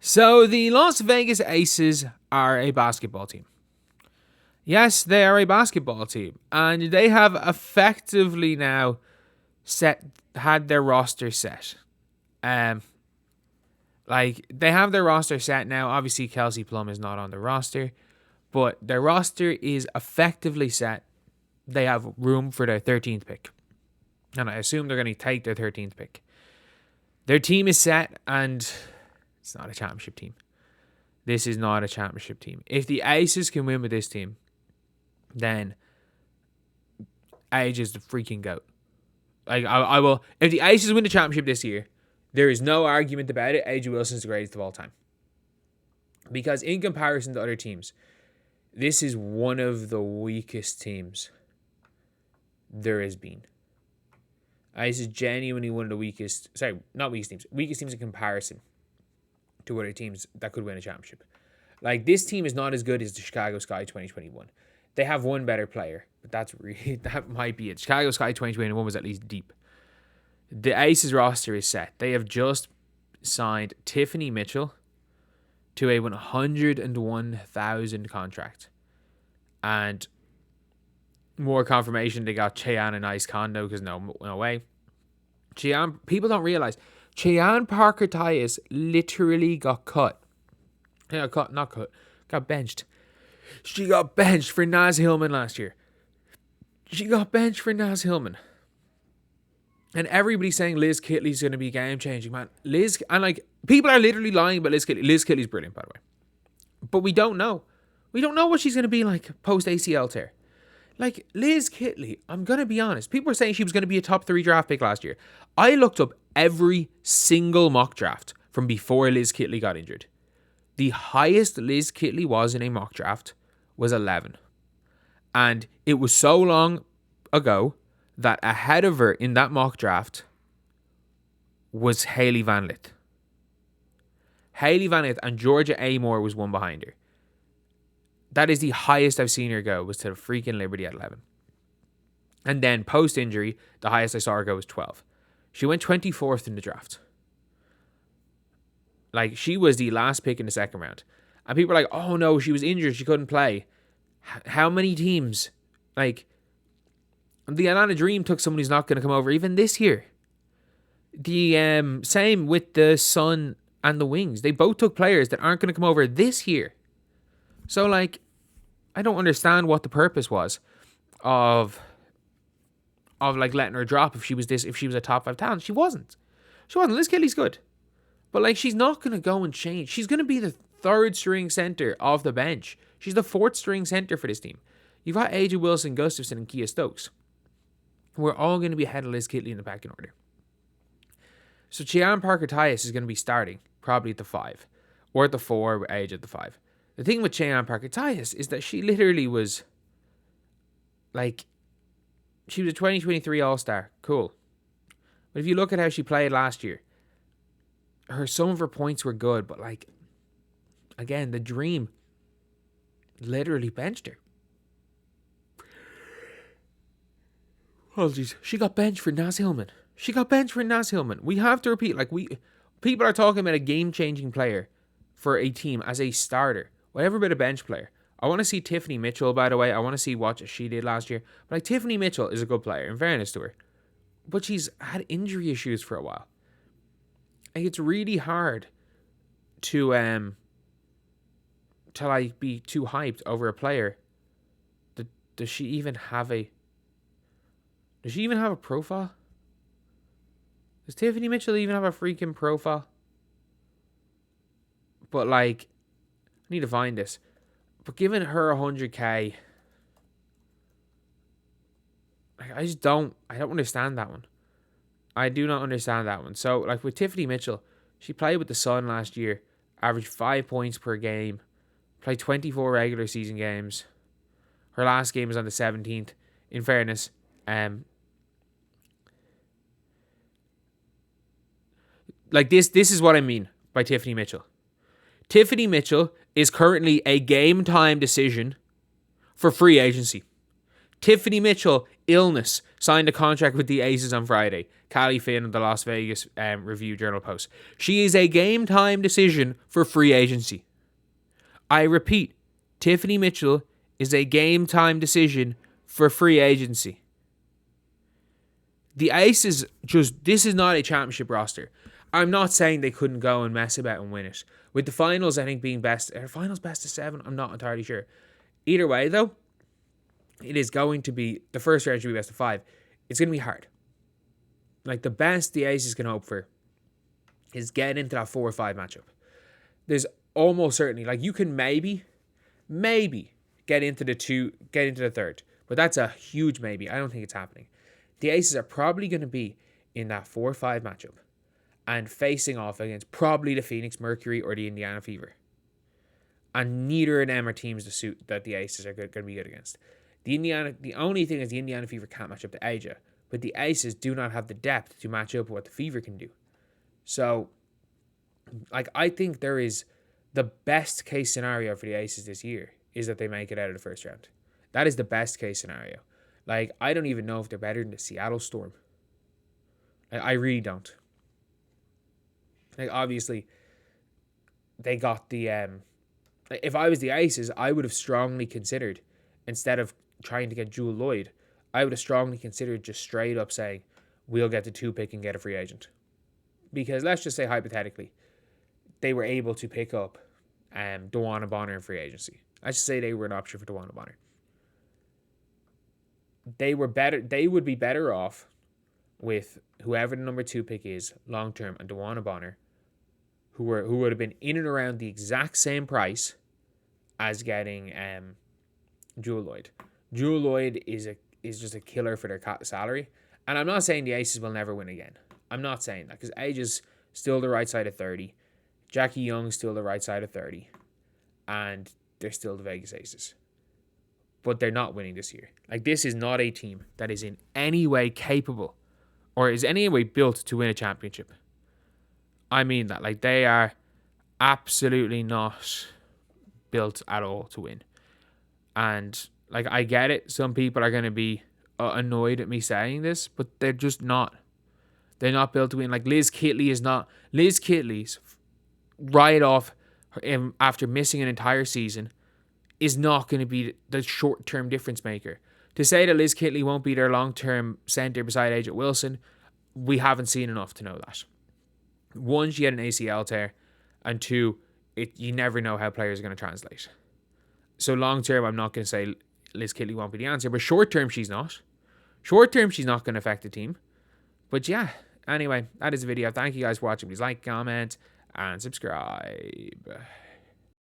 So the Las Vegas Aces are a basketball team. Yes, they are a basketball team. And they have effectively now had their roster set. They have their roster set now. Obviously, Kelsey Plum is not on the roster. But their roster is effectively set. They have room for their 13th pick. And I assume they're going to take their 13th pick. Their team is set, and it's not a championship team. This is not a championship team. If the Aces can win with this team, then Age is the freaking GOAT. I will. If the Aces win the championship this year, there is no argument about it. A.J. Wilson is the greatest of all time. Because in comparison to other teams, this is one of the weakest teams there has been. This is genuinely one of the weakest. Sorry, not weakest teams. Weakest teams in comparison to other teams that could win a championship. Like, this team is not as good as the Chicago Sky 2021. They have one better player, but that might be it. Chicago Sky 2021 was at least deep. The Aces roster is set. They have just signed Tiffany Mitchell to a 101,000 contract. And more confirmation, they got Cheyenne and Ice Kondo, because no way. Cheyenne, people don't realize, Cheyenne Parker-Tyus literally got cut. Yeah, got benched. She got benched for Naz Hillman last year. And everybody's saying Liz Kitley's going to be game-changing, man. People are literally lying about Liz Kitley. Liz Kitley's brilliant, by the way. But we don't know. We don't know what she's going to be like post-ACL tear. Like, Liz Kitley, I'm going to be honest. People were saying she was going to be a top 3 draft pick last year. I looked up every single mock draft from before Liz Kitley got injured. The highest Liz Kitley was in a mock draft was 11. And it was so long ago that ahead of her in that mock draft was Hailey Van Lith. Hailey Van Lith and Georgia Amore was one behind her. That is the highest I've seen her go, was to the freaking Liberty at 11. And then post-injury, the highest I saw her go was 12. She went 24th in the draft. Like, she was the last pick in the second round. And people are like, oh no, she was injured, she couldn't play. How many teams? Like, the Atlanta Dream took someone who's not going to come over even this year. The same with the Sun and the Wings. They both took players that aren't going to come over this year. So, like, I don't understand what the purpose was of like letting her drop if she was a top 5 talent. She wasn't. Liz Kitley's good. But, like, she's not going to go and change. She's going to be the 3rd string center off the bench. She's the 4th string center for this team. You've got AJ Wilson, Gustafson, and Kia Stokes. We're all going to be ahead of Liz Kitley in the pecking order. So Cheyenne Parker-Tyus is going to be starting, probably at the 5. Or at the 4, with AJ at the 5. The thing with Cheyenne Parker-Tyus is that she literally was, like, she was a 2023 All-Star. Cool. But if you look at how she played last year, some of her points were good, but, like, again, the Dream literally benched her. Oh, jeez. She got benched for Naz Hillman. We have to repeat, like, people are talking about a game-changing player for a team as a starter. Whatever about a bench player. I want to see Tiffany Mitchell, by the way. I want to see what she did last year. But, like, Tiffany Mitchell is a good player, in fairness to her. But she's had injury issues for a while. Like, it's really hard to like, be too hyped over a player. Does she even have a profile? Does Tiffany Mitchell even have a freaking profile? But, like, I need to find this. But giving her 100K, I don't understand that one. I do not understand that one. So, like, with Tiffany Mitchell, she played with the Sun last year, averaged 5 points per game, played 24 regular season games. Her last game was on the 17th. In fairness, like, this is what I mean by Tiffany Mitchell. Tiffany Mitchell is currently a game time decision for free agency. Tiffany Mitchell illness, signed a contract with the Aces on Friday. Callie Finn of the Las Vegas Review-Journal post. She is a game-time decision for free agency. I repeat, Tiffany Mitchell is a game-time decision for free agency. The Aces this is not a championship roster. I'm not saying they couldn't go and mess about and win it. With the finals, I think being finals best of 7, I'm not entirely sure. Either way, though, it is going to be, the first round should be best of 5. It's going to be hard. Like, the best the Aces can hope for is getting into that 4 or 5 matchup. There's almost certainly, like, you can maybe get into the third. But that's a huge maybe. I don't think it's happening. The Aces are probably going to be in that 4 or 5 matchup and facing off against probably the Phoenix Mercury or the Indiana Fever. And neither of them are teams that the Aces are going to be good against. The only thing is the Indiana Fever can't match up to Asia, but the Aces do not have the depth to match up with what the Fever can do. So, like, I think there is the best case scenario for the Aces this year is that they make it out of the first round. That is the best case scenario. Like, I don't even know if they're better than the Seattle Storm. Like, I really don't. Like, obviously, they got the... if I was the Aces, I would have strongly considered, instead of trying to get Jewel Lloyd, I would have strongly considered just straight up saying, we'll get the 2 pick and get a free agent. Because let's just say, hypothetically, they were able to pick up DeWanna Bonner in free agency. Let's just say they were an option for DeWanna Bonner. They would be better off with whoever the number 2 pick is long term and DeWanna Bonner, who would have been in and around the exact same price as getting Jewel Lloyd. Jewel Lloyd is just a killer for their salary. And I'm not saying the Aces will never win again. I'm not saying that, because age is still the right side of 30. Jackie Young's still the right side of 30. And they're still the Vegas Aces. But they're not winning this year. Like, this is not a team that is in any way capable or is any way built to win a championship. I mean that. Like, they are absolutely not built at all to win. And, like, I get it. Some people are going to be annoyed at me saying this, but they're just not. They're not built to win. Like, Liz Kitley is not. Liz Kitley's right off after missing an entire season is not going to be the short-term difference maker. To say that Liz Kitley won't be their long-term centre beside Agent Wilson, we haven't seen enough to know that. 1, she had an ACL tear, and 2, you never know how players are going to translate. So long-term, I'm not going to say Liz Kitley won't be the answer, but short-term, she's not. Short-term, she's not going to affect the team. But yeah, anyway, that is the video. Thank you guys for watching. Please like, comment, and subscribe.